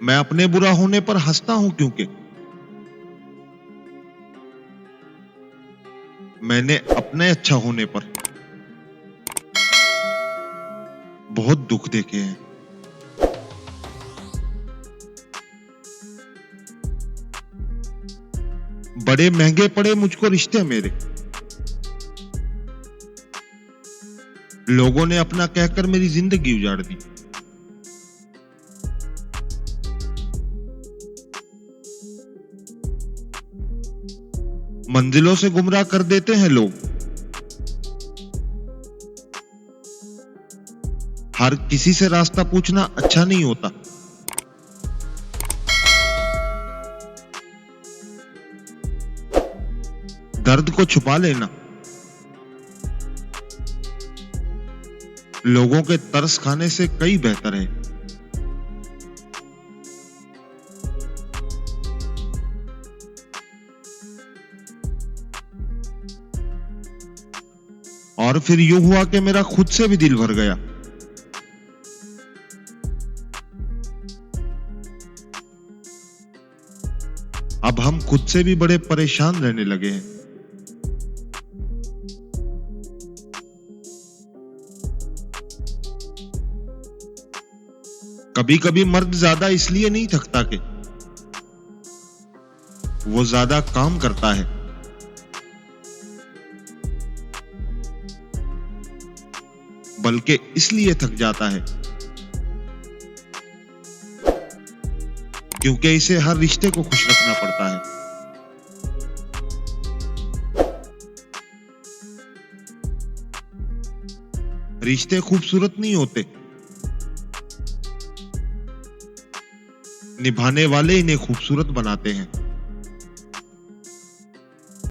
मैं अपने बुरा होने पर हंसता हूं क्योंकि मैंने अपने अच्छा होने पर बहुत दुख देखे हैं। बड़े महंगे पड़े मुझको रिश्ते मेरे, लोगों ने अपना कहकर मेरी जिंदगी उजाड़ दी। मंजिलों से गुमराह कर देते हैं लोग, हर किसी से रास्ता पूछना अच्छा नहीं होता। दर्द को छुपा लेना लोगों के तरस खाने से कई बेहतर है। और फिर यूं हुआ कि मेरा खुद से भी दिल भर गया। अब हम खुद से भी बड़े परेशान रहने लगे हैं। कभी कभी मर्द ज्यादा इसलिए नहीं थकता कि वो ज्यादा काम करता है, बल्कि इसलिए थक जाता है क्योंकि इसे हर रिश्ते को खुश रखना पड़ता है। रिश्ते खूबसूरत नहीं होते, निभाने वाले इन्हें खूबसूरत बनाते हैं।